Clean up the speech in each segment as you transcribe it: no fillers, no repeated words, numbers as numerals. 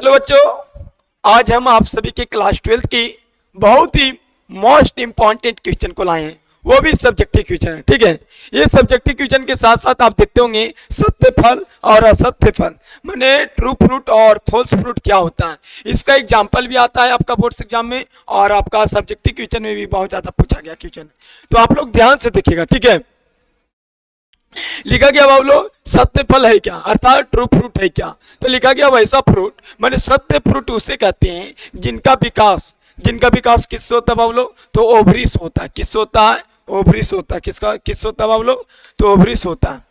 Hello बच्चों, आज हम आप सभी के क्लास 12th की बहुत ही मोस्ट इंपॉर्टेंट क्वेश्चन को लाए हैं, वो भी सब्जेक्टिव क्वेश्चन है। ठीक है, ये सब्जेक्टिव क्वेश्चन के साथ साथ आप देखते होंगे सत्य फल और असत्य फल, माने ट्रू फ्रूट और फॉल्स फ्रूट क्या होता है। इसका एग्जाम्पल भी आता है आपका बोर्ड्स एग्जाम में और आपका सब्जेक्टिव क्वेश्चन में भी बहुत ज्यादा पूछा गया क्वेश्चन, तो आप लोग ध्यान से देखिएगा। ठीक है, लिखा गया बाबू लोग सत्य फल है क्या, अर्थात ट्रू फ्रूट है क्या। तो लिखा गया वैसा फ्रूट, माने सत्य फ्रूट उसे कहते हैं जिनका विकास किससे होता है बाबू लोग, तो ओवरी से होता है। किससे होता है? ओवरी से होता है। किससे होता है बाबू लोग, तो ओवरी से होता है।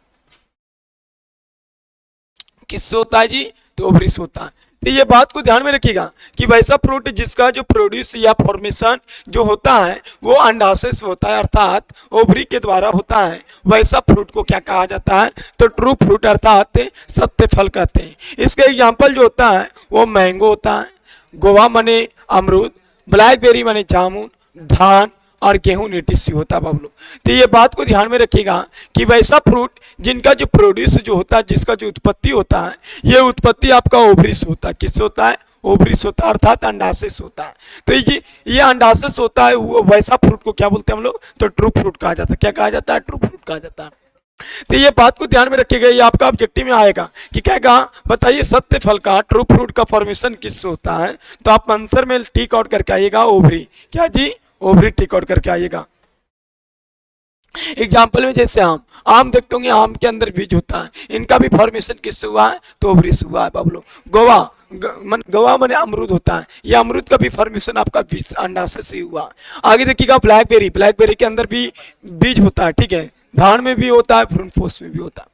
किससे होता है जी, तो ओवरी से होता है। तो ये बात को ध्यान में रखिएगा कि वैसा फ्रूट जिसका जो प्रोड्यूस या फॉर्मेशन जो होता है वो अंडाशय से होता है, अर्थात ओवरी के द्वारा होता है, वैसा फ्रूट को क्या कहा जाता है, तो ट्रू फ्रूट अर्थात सत्य फल कहते हैं। इसका एग्जाम्पल जो होता है वो मैंगो होता है, गोवा माने अमरूद, ब्लैकबेरी माने जामुन, धान और गेहूं नीटिसी होता है बाबू। तो ये बात को ध्यान में रखिएगा कि वैसा फ्रूट जिनका जो प्रोड्यूस जो होता है, जिसका जो उत्पत्ति होता है, ये उत्पत्ति आपका ओवरी से होता है। किससे होता है? ओवरी से होता है, अर्थात अंडाशय से होता है। तो ये अंडाशय से होता है, वैसा फ्रूट को क्या बोलते हैं हम लोग, तो ट्रू फ्रूट कहा जाता है। क्या कहा जाता है? ट्रू फ्रूट कहा जाता है। तो ये बात को ध्यान में रखिएगा, ये आपका ऑब्जेक्टिव में आएगा कि क्या कहा, बताइए सत्य फल का ट्रू फ्रूट का फॉर्मेशन किससे होता है। तो आप आंसर में टिक आउट करके आइएगा ओवरी। क्या जी? ओवरी टिक आउट करके आइएगा। एग्जाम्पल में जैसे आम देखते होंगे, आम के अंदर बीज होता है, इनका भी फॉर्मेशन किससे हुआ है, तो ओवरी से हुआ है बाबू लोग। गोवा माने अमरूद होता है, ये अमरूद का भी फॉर्मेशन आपका बीज अंडाशय से हुआ। आगे देखिएगा ब्लैकबेरी के अंदर भी बीज होता है। ठीक है, धान में भी होता है, फ्रूट में भी होता है।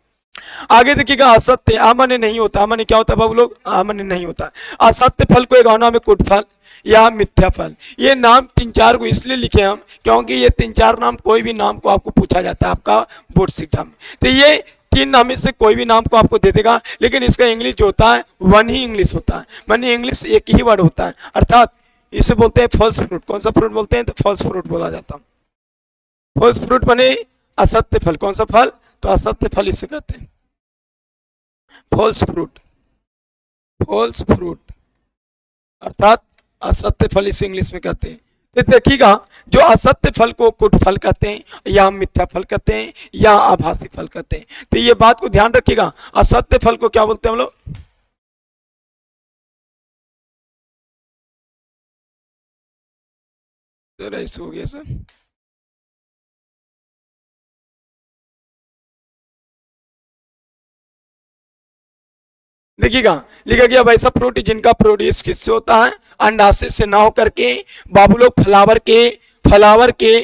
आगे देखिएगा असत्य, आमने नहीं होता। आमने क्या होता है बाबू लोग? आमने नहीं होता। असत्य फल को एक नाम है कुट फल या मिथ्या फल। ये नाम 3-4 को इसलिए लिखे हम क्योंकि ये 3-4 नाम, कोई भी नाम को आपको पूछा जाता है आपका बोर्ड एग्जाम में। तो ये 3 नाम में से कोई भी नाम को आपको दे देगा, लेकिन इसका इंग्लिश जो होता है वन ही इंग्लिश होता है, माने इंग्लिश एक ही वर्ड होता है, अर्थात इसे बोलते हैं फॉल्स फ्रूट। कौन सा फ्रूट बोलते हैं? तो फॉल्स फ्रूट बोला जाता है। फॉल्स फ्रूट माने असत्य फल। कौन सा फल? तो असत्य फल इसे कहते हैं फॉल्स फ्रूट। फॉल्स फ्रूट अर्थात असत्य फल इसे इंग्लिश में कहते हैं। तो देखिएगा, जो असत्य फल को कुट फल कहते हैं या मिथ्या फल कहते हैं या आभासी फल कहते हैं। तो ये बात को ध्यान रखिएगा, असत्य फल को क्या बोलते हैं हम लोग? ऐसे हो गया सर। देखिएगा, लिखा गया वैसा फ्रूट जिनका प्रोड्यूस किससे होता है, अंडाशय से ना होकर के बाबू लोग फ्लावर के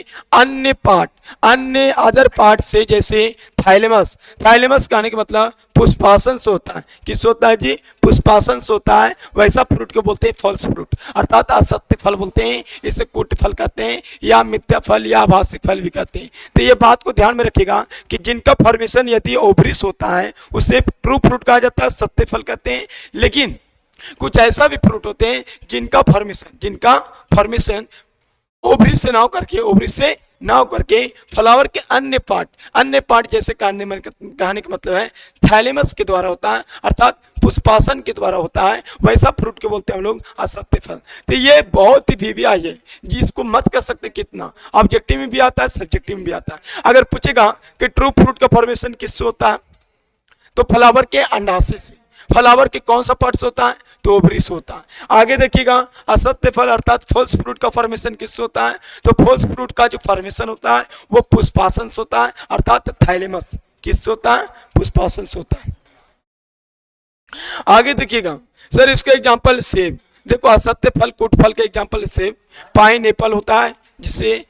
अन्य अदर पार्ट से, जैसे थाइलेमस कहने का मतलब पुष्पासन से होता है। किस होता है जी? पुष्पासन से होता है, वैसा फ्रूट को बोलते हैं फॉल्स फ्रूट, अर्थात असत्य फल बोलते हैं। इसे कुट फल कहते हैं या मिथ्या फल या आभासी फल भी कहते हैं। तो ये बात को ध्यान में रखिएगा कि जिनका फॉर्मेशन यदि ओवरिस होता है उसे ट्रू फ्रूट कहा जाता है, सत्य फल कहते हैं। लेकिन कुछ ऐसा भी फ्रूट होते हैं जिनका फॉर्मेशन ओवरी से ना होकर फ्लावर के अन्य पार्ट जैसे कहने का मतलब है थैलेमस के द्वारा होता है, अर्थात पुष्पासन के द्वारा होता है, वैसा फ्रूट के बोलते हैं हम लोग असत्य फल। तो ये बहुत ही वीवीआई है, जिसको मत कर सकते कितना, ऑब्जेक्टिव में भी आता है, सब्जेक्टिव में भी आता है। अगर पूछेगा कि ट्रू फ्रूट का फॉर्मेशन किससे होता है, तो फ्लावर के अंडाशय से। फ्लावर के कौन सा पार्ट से होता है, तो ओवरी से होता है। आगे देखिएगा, असत्य फल अर्थात फॉल्स फ्रूट का फॉर्मेशन किससे होता है, तो फॉल्स फ्रूट का जो फॉर्मेशन होता है वो पुष्पासन से होता है, अर्थात थाइलेमस। किससे होता है? पुष्पासन से होता है। आगे देखिएगा सर, इसका एग्जांपल सेब। देखो, असत्य फल कुट फल के एग्जांपल सेब। पाइनएप्पल होता है, जिसे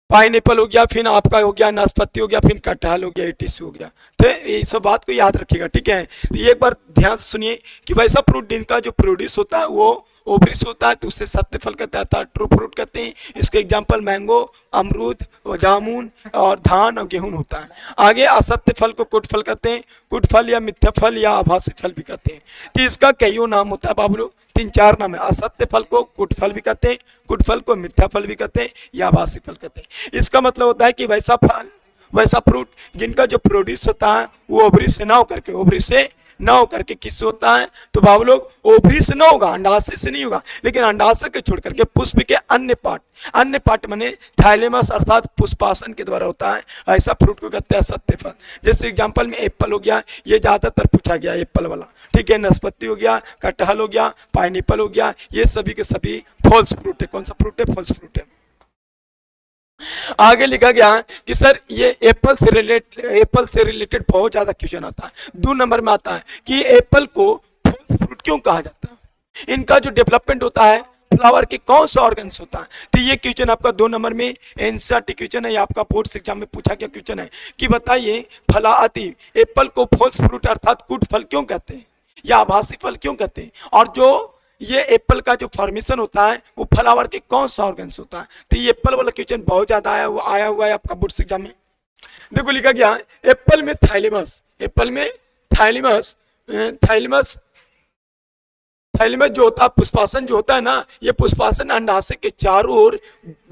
पाइनएप्पल हो गया, फिर आपका हो गया नाशपाती हो गया, फिर कटहल हो गया, एटीसी हो गया। तो ये सब बात को याद रखिएगा। ठीक है, तो ये एक बार ध्यान से सुनिए कि वैसा फ्रूट जिनका जो प्रोड्यूस होता है वो ओवरी से होता है, तो उससे सत्य फल कहते हैं, ट्रू फ्रूट कहते हैं। इसके एग्जाम्पल मैंगो, अमरूद, जामुन और धान और गेहूं होता है। आगे असत्य फल को कुट फल कहते हैं, कुट फल या मिथ्या फल या आभासी फल भी कहते हैं। तो इसका कईयों नाम होता है बाबू लोग, 3-4 नाम है। असत्य फल को कुट फल भी कहते हैं, कुट फल को मिथ्या फल भी कहते हैं या आभासी फल कहते हैं। इसका मतलब होता है कि वैसा फ्रूट जिनका जो प्रोड्यूस होता है वो ओवरी से ना होकर के न होकर के किससे होता है? तो बाबू लोग ओवरी से न होगा, अंडाशय से नहीं होगा, लेकिन अंडाशय के छोड़ करके पुष्प के अन्य पार्ट माने थाइलेमस अर्थात पुष्पासन के द्वारा होता है। ऐसा फ्रूट को कहते हैं सत्य फल। जैसे एग्जांपल में एप्पल हो गया, ये ज्यादातर पूछा गया एप्पल वाला, ठीक है। नाशपाती हो गया, कटहल हो गया, पाइनएप्पल हो गया, ये सभी के सभी फॉल्स फ्रूट है। कौन सा फ्रूट है? फॉल्स फ्रूट है। आगे लिखा गया कि सर ये एप्पल से रिलेटेड बहुत ज्यादा क्वेश्चन आता है। 2 नंबर में आता है कि एप्पल को फॉल्स फ्रूट क्यों कहा जाता है, इनका जो डेवलपमेंट होता है फ्लावर के कौन सा ऑर्गन्स होता है। तो ये क्वेश्चन आपका 2 नंबर में एनसीईआरटी क्वेश्चन है, आपका बोर्ड एग्जाम में पूछा गया क्वेश्चन है कि बताइए फलाअति एप्पल को फॉल्स फ्रूट अर्थात कूट फल क्यों कहते हैं या आभासी फल क्यों कहते हैं, और जो ये एप्पल का जो फॉर्मेशन होता है वो फ्लावर के कौन सा ऑर्गन्स होता है। तो ये एप्पल वाला क्वेश्चन बहुत ज्यादा आया हुआ है आपका बोर्ड एग्जाम में। देखो लिखा गया एप्पल में थाइलेमस जो होता है, पुष्पासन जो होता है ना, ये पुष्पासन अंडाशय के चारों ओर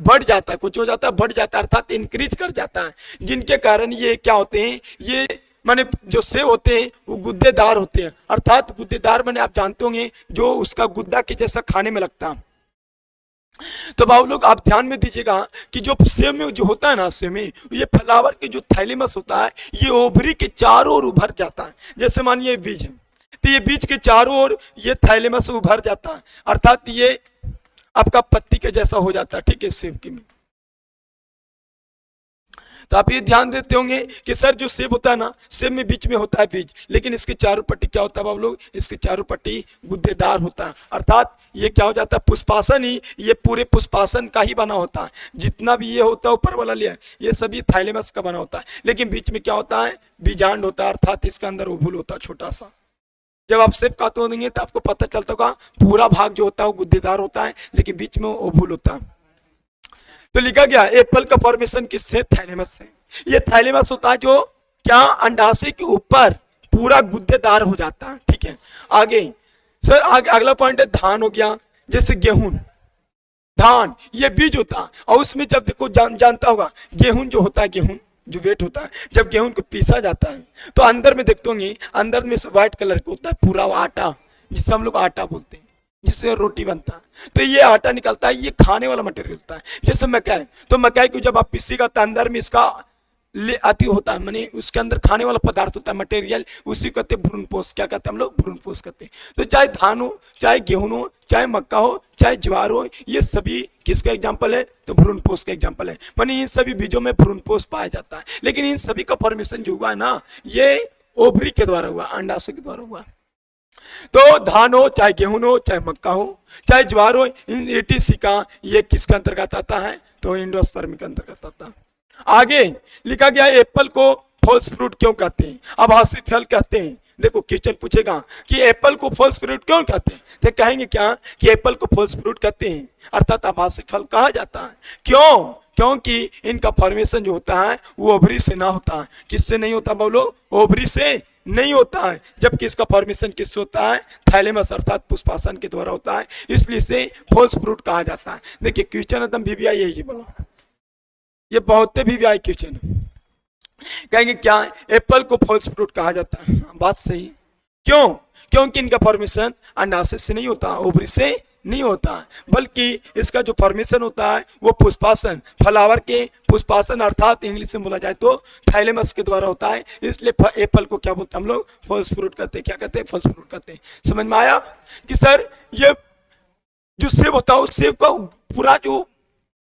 बढ़ जाता है, कुछ हो जाता है, बढ़ जाता है अर्थात इंक्रीज कर जाता है, जिनके कारण ये क्या होते हैं, ये माने जो सेब होते हैं वो गुद्देदार होते हैं। अर्थात गुद्देदार माने आप जानते होंगे जो उसका गुद्दा के जैसा खाने में लगता है। तो बाबू लोग आप ध्यान में दीजिएगा कि जो सेब में जो होता है ना, सेब में ये फ्लावर के जो थाइलेमस होता है ये ओवरी के चारों ओर उभर जाता है। जैसे मानिए बीज है, तो ये बीज के चारों ओर ये थाइलेमस उभर जाता है, अर्थात ये आपका पत्ती के जैसा हो जाता है, ठीक है, सेब की में। तो आप ये ध्यान देते होंगे कि सर जो सेब होता है ना, सेब में बीच में होता है बीज, लेकिन इसके चारों पट्टी क्या होता है बाबू लोग, इसके चारों पट्टी गुद्देदार होता है, अर्थात ये क्या हो जाता है, पुष्पासन ही, ये पूरे पुष्पासन का ही बना होता है। जितना भी ये होता है ऊपर वाला लेयर ये सभी थाइलेमस का बना होता है, लेकिन बीच में क्या होता है, बीजांड होता है, अर्थात इसके अंदर ओवुल होता है छोटा सा। जब आप सेब खाते होंगे तो आपको पता चलता होगा पूरा भाग जो होता है वो गुद्देदार होता है, लेकिन बीच में ओवुल होता है। तो लिखा गया एप्पल का फॉर्मेशन किससे? थाइलेमस से। ये थाइलेमस होता है जो क्या अंडाशय के ऊपर पूरा गुद्देदार हो जाता है, ठीक है। आगे सर अगला पॉइंट है धान हो गया, जैसे गेहूं, धान ये बीज होता है, और उसमें जब देखो जानता होगा गेहूं जो होता है, गेहूं जो वेट होता है, जब गेहूं को पीसा जाता है तो अंदर में देखते होंगे अंदर में से व्हाइट कलर का होता है पूरा आटा, जिससे हम लोग आटा बोलते हैं, जिससे रोटी बनता है। तो ये आटा निकलता है, ये खाने वाला मटेरियल होता है। जैसे मकई, तो मकई को जब आप पीसीगा तो अंदर में इसका अति होता है, माने उसके अंदर खाने वाला पदार्थ होता है, मटेरियल, उसी कहते हैं भ्रूणपोष। क्या कहते हैं हम लोग? भ्रूणपोष कहते हैं। तो चाहे धान हो, चाहे गेहूं हो, चाहे मक्का हो, चाहे ज्वार हो, ये सभी किसका एग्जाम्पल है? तो भ्रूणपोष का एग्जाम्पल है। माने इन सभी बीजों में भ्रूणपोष पाया जाता है, लेकिन इन सभी का फॉर्मेशन जो हुआ है ना, ये ओवरी के द्वारा हुआ, अंडाशय के द्वारा हुआ। तो धान हो, चाहे गेहूं हो, चाहे मक्का हो, चाहे ज्वार हो, इन एटीसी का ये किसके अंतर्गत आता है? तो एंडोस्पर्म के अंतर्गत आता है। आगे लिखा गया एप्पल को फॉल्स फ्रूट क्यों कहते हैं, आभासी फल कहते हैं। देखो क्वेश्चन पूछेगा कि एप्पल को फॉल्स फ्रूट क्यों कहते हैं, तो कहेंगे क्या कि एप्पल को फॉल्स फ्रूट कहते हैं, अर्थात आभासी फल कहा जाता है। क्यों? क्योंकि इनका फॉर्मेशन जो होता है वो ओवरी से ना होता है। किससे नहीं होता बोलो? ओवरी से नहीं होता है, जबकि इसका फॉर्मेशन किससे होता है? थाइलेमस अर्थात पुष्पासन के द्वारा होता है, इसलिए इसे फॉल्स फ्रूट कहा जाता है। देखिए क्वेश्चन एकदम वीवीआई यही बोलो, ये बहुत वीवीआई क्वेश्चन कहेंगे क्या एप्पल को फॉल्स फ्रूट कहा जाता है। बात सही। क्यों? क्योंकि इनका फॉर्मेशन अंडाशय से नहीं होता, ओवरी से नहीं होता, बल्कि इसका जो फॉर्मेशन होता है वो पुष्पासन, फ्लावर के पुष्पासन अर्थात इंग्लिश में बोला जाए तो थाइलेमस के द्वारा होता है। इसलिए एप्पल को क्या बोलते हैं हम लोग? फॉल्स फ्रूट कहते हैं। क्या कहते हैं? फॉल्स फ्रूट कहते हैं। समझ में आया कि सर ये जो सेब होता है उस सेब का पूरा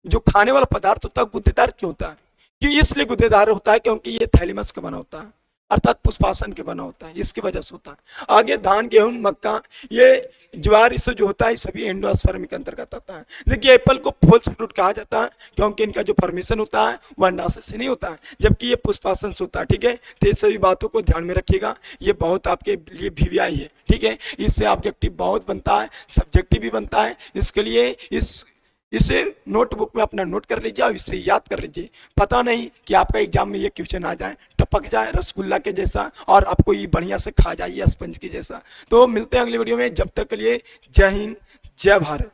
जो खाने वाला पदार्थ होता है गुद्देदार क्यों होता है? कि इसलिए गुद्देदार होता है क्योंकि ये थाइलेमस का बना होता है, अर्थात पुष्पासन के बना होता है, इसकी वजह से होता है। आगे धान, गेहूं, मक्का, ये ज्वार, इससे जो होता है सभी एंडोस्पर्म के अंतर्गत आता है। देखिए एप्पल को फॉल्स फ्रूट कहा जाता है क्योंकि इनका जो फॉर्मेशन होता है वो अंडाशय से नहीं होता है, जबकि ये पुष्पासन से होता है, ठीक है। तो ये सभी बातों को ध्यान में रखिएगा, ये बहुत आपके लिए वीवीआई है, ठीक है। इससे ऑब्जेक्टिव बहुत बनता है, सब्जेक्टिव भी बनता है। इसके लिए इसे नोटबुक में अपना नोट कर लीजिए और इसे याद कर लीजिए। पता नहीं कि आपका एग्जाम में ये क्वेश्चन आ जाए, टपक जाए रसगुल्ला के जैसा, और आपको ये बढ़िया से खा जाइए स्पंज के जैसा। तो मिलते हैं अगली वीडियो में, जब तक के लिए जय हिंद, जय भारत।